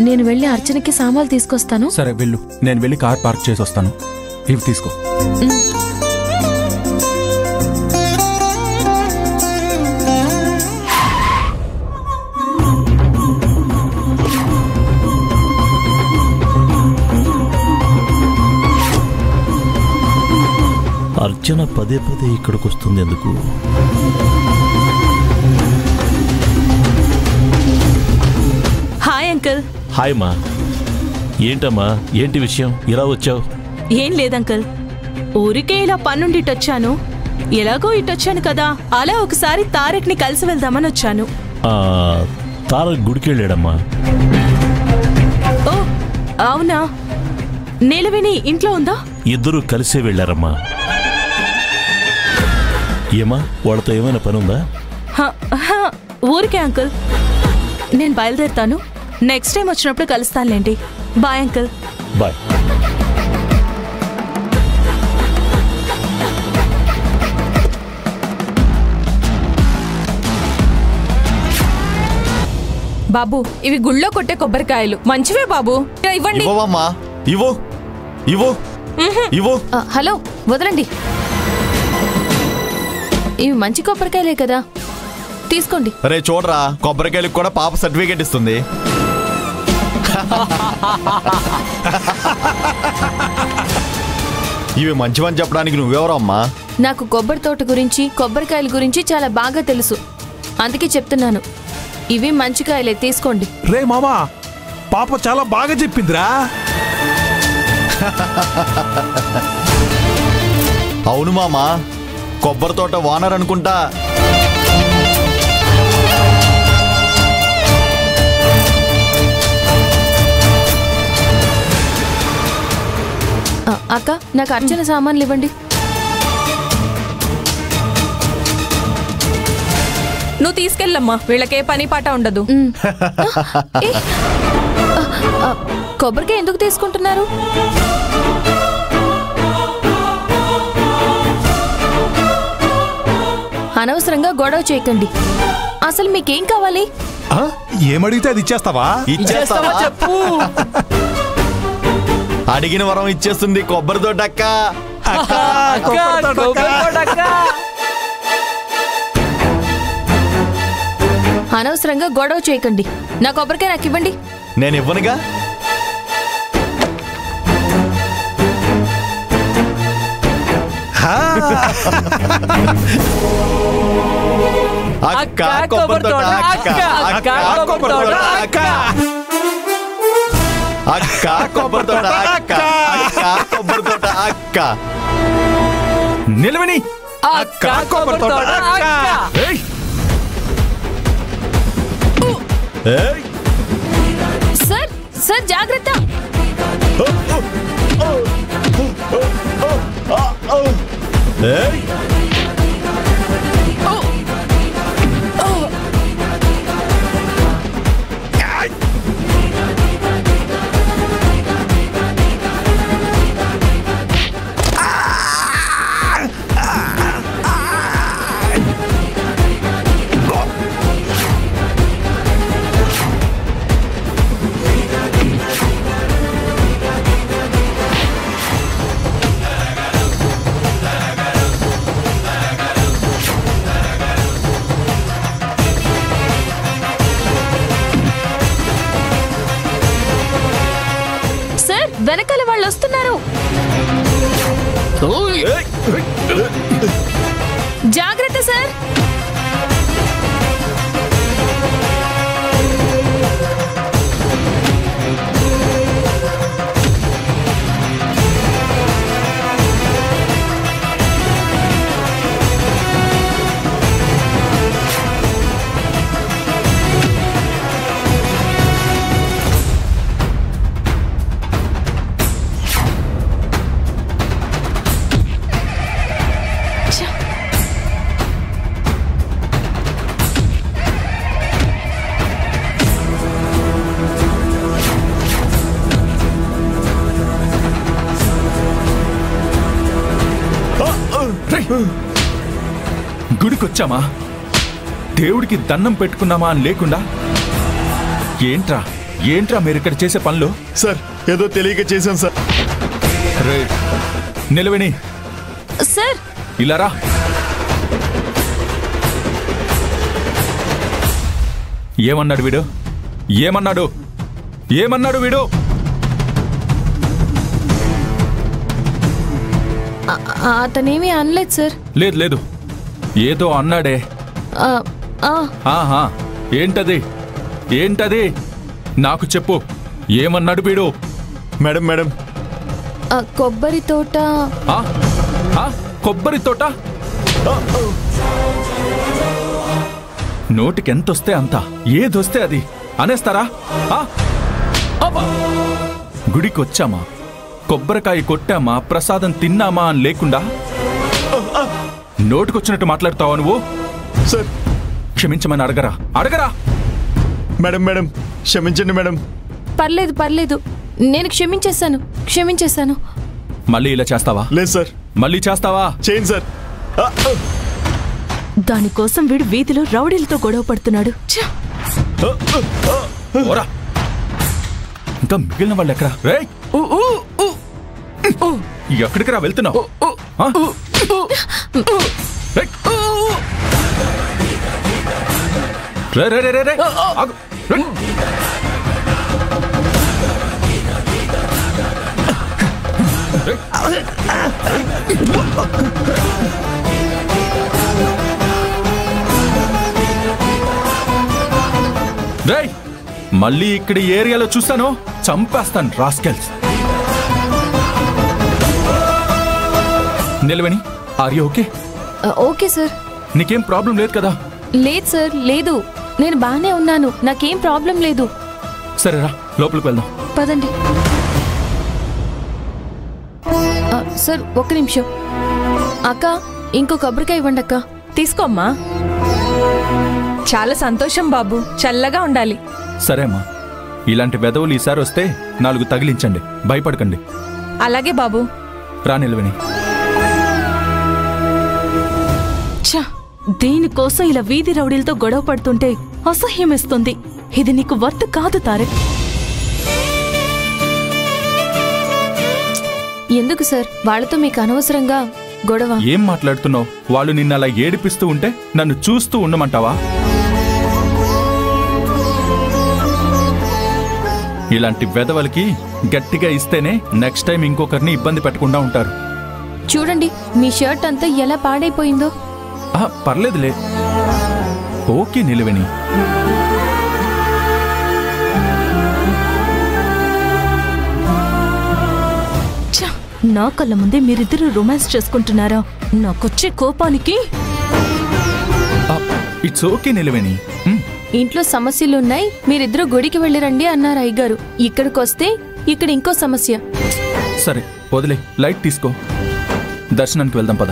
నేను వెళ్ళి అర్చనకి సామాన్లు తీసుకొస్తాను. సరే వెళ్ళు, నేను వెళ్ళి కార్ పార్క్ చేసి వస్తాను. ఇవి తీసుకో. అర్చన పదే పదే ఇక్కడికి వస్తుంది ఎందుకు? Hi uncle. హాయ్ మా. ఏంటమ్మా, ఏంటి విషయం, ఇలా వచ్చావు? ఏం లేదంకుల్, ఊరికే ఇలా పన్నుండి ఇటొచ్చాను. ఎలాగో ఇటొచ్చాను కదా, అలా ఒకసారి తారక్ని కలిసి వెళ్దామని వచ్చాను. తారక్ గుడికి వెళ్ళాడమ్మా. ఓ అవునా, నీలవేణి ఇంట్లో ఉందా? ఇద్దరూ కలిసే వెళ్ళారమ్మా. ఏమా, వాళ్ళతో ఏమైనా పని ఉందా? ఊరికే అంకుల్, నేను బయలుదేరుతాను. నెక్స్ట్ టైం వచ్చినప్పుడు కలుస్తానులేండి. Bye uncle. బాయ్. బాబు, ఇవి గుళ్ళో కొట్టే కొబ్బరికాయలు, మంచివే బాబు, ఇవ్వండి. హలో, వదలండి. ఇవి మంచి కొబ్బరికాయలే కదా, తీసుకోండి. అరే చూడరా, కొబ్బరికాయలకు కూడా పాప సర్టిఫికేట్ ఇస్తుంది. ఇవి మంచివని చెప్పడానికి నువ్వెవరో అమ్మా? నాకు కొబ్బరి తోట గురించి, కొబ్బరికాయల గురించి చాలా బాగా తెలుసు, అందుకే చెప్తున్నాను. ఇవి మంచి కాయలే, తీసుకోండి. రే మామా, పాప చాలా బాగా చెప్పిందిరా. అవును మామా, కొబ్బరి తోట ఓనర్ అనుకుంటా. అక్క, నాకు అర్చన సామాన్లు ఇవ్వండి. నువ్వు తీసుకెళ్ళమ్మా, వీళ్ళకే పని పాట ఉండదు. కొబ్బరికాయ ఎందుకు తీసుకుంటున్నారు? అనవసరంగా గొడవ చేయకండి. అసలు మీకేం కావాలి? ఏమడిగితే అది ఇచ్చేస్తావా? ఇచ్చేస్తావా చెప్పు. అడిగిన వరం ఇచ్చేస్తుంది కొబ్బరి తోట అక్క. అనవసరంగా గొడవ చేయకండి. నా కొబ్బరికాయ నాకు ఇవ్వండి. నేను ఇవ్వనుగా. అక్క కొబ్బరి తోట అక్క, అక్క కొబ్బరి తోట అక్క, అక్క కొబ్బరి తోట అక్క, అక్క కొబ్బరి తోట అక్క. నిలవని అక్క కొబ్బరి తోట అక్క. సార్, సార్ జాగ్రత్త. వెనకాల వాళ్ళు వస్తున్నారు. జాగ్రత్త సార్. గుడికొచ్చామా, దేవుడికి దండం పెట్టుకున్నామా అని లేకుండా ఏంట్రా ఏంట్రా మీరు ఇక్కడ చేసే పనులు? సార్ ఏదో తెలియక చేశాం సార్. రే నిలవేణి, సార్ ఇలా రా. ఏమన్నాడు వీడు? ఏమన్నాడు? ఏమన్నాడు వీడు? అతనేమీ అనలేదు సార్. లేదు లేదు, ఏదో అన్నాడే. ఆ, ఆ, ఆహా, ఏంటది? ఏంటది? నాకు చెప్పు, ఏమన్నాడు వీడు? మేడం మేడం కొబ్బరి తోట. ఆ? ఆ? కొబ్బరి తోట? నోటికి ఎంతొస్తే అంత, ఏదొస్తే అది అనేస్తారా? ఆ? అబ్బా! గుడికి వచ్చామా, కొబ్బరికాయ కొట్టామా, ప్రసాదం తిన్నామా అని లేకుండా నోటికొచ్చినట్టు మాట్లాడతావా నువ్వు? సార్ క్షమించమని అడగరా? అడగరా? మేడం మేడం క్షమించండి మేడం. పర్లేదు పర్లేదు, నేను క్షమించేశాను. మళ్ళీ ఇలా చేస్తావా? లేదు సార్. మళ్ళీ చేస్తావా? చేయండి సార్. దానికోసం వీడు వీధిలో రౌడీలతో గొడవ పడుతున్నాడు. ఛ! ఓరా. ఇంకా మిగిలిన వాళ్ళు ఎక్కడా? రేయ్! ఎక్కడికి రా వెళ్తున్నావు? ఆ? రేయ్! రే రే రే రే రే! ఆగు! రేయ్! రేయ్! మళ్ళీ ఇక్కడ ఏరియాలో చూస్తాను, చంపేస్తాను రాస్కెల్స్. నిలవని, are you okay? Okay sir. నీకేం ప్రాబ్లం లేదు కదా? లేదు సార్, లేదు, నేను బాగానే ఉన్నాను, నాకేం ప్రాబ్లం లేదు. సరేరా, లోపలికి వెళ్దాం. పదండి. సార్ ఒక్క నిమిషం. అక్క, ఇంకో కొబ్బరికాయ ఇవ్వండి అక్క. తీసుకోమ్మా. చాలా సంతోషం బాబు, చల్లగా ఉండాలి. సరే అమ్మా, ఇలాంటి వెధవులు ఈసారి వస్తే 4 తగిలించండి, భయపడకండి. అలాగే బాబు. రా నిలవని. ఛ! దీనికోసం ఇలా వీధి రౌడీలతో గొడవ పడుతుంటే అసహ్యమేస్తుంది. ఇది నీకు వర్త్ కాదు తారక్. ఎందుకు సార్ వాళ్ళతో మీకు అనవసరంగా గొడవ? ఏం మాట్లాడుతున్నావు? వాళ్ళు నిన్న అలా ఏడిపిస్తూ ఉంటే నన్ను చూస్తూ ఉండమంటావా? ఇలాంటి వెధవలకి గట్టిగా ఇస్తేనే నెక్స్ట్ టైం ఇంకొకరిని ఇబ్బంది పెట్టకుండా ఉంటారు. చూడండి మీ షర్ట్ అంతా ఎలా పాడైపోయిందో. పర్లేదులే, ఓకే నిలవని. నా కళ్ళ ముందే మీరిద్దరూ రొమాన్స్ చేసుకుంటున్నారా? నాకొచ్చే కోపానికి. ఇట్స్ ఓకే నిలవని. ఇంట్లో సమస్యలున్నాయి, మీరిద్దరూ గుడికి వెళ్ళిరండి అన్నారు అయ్యగారు. ఇక్కడికొస్తే ఇక్కడ ఇంకో సమస్య. సరే వదిలే, లైట్ తీసుకో, దర్శనానికి వెళ్దాం పద.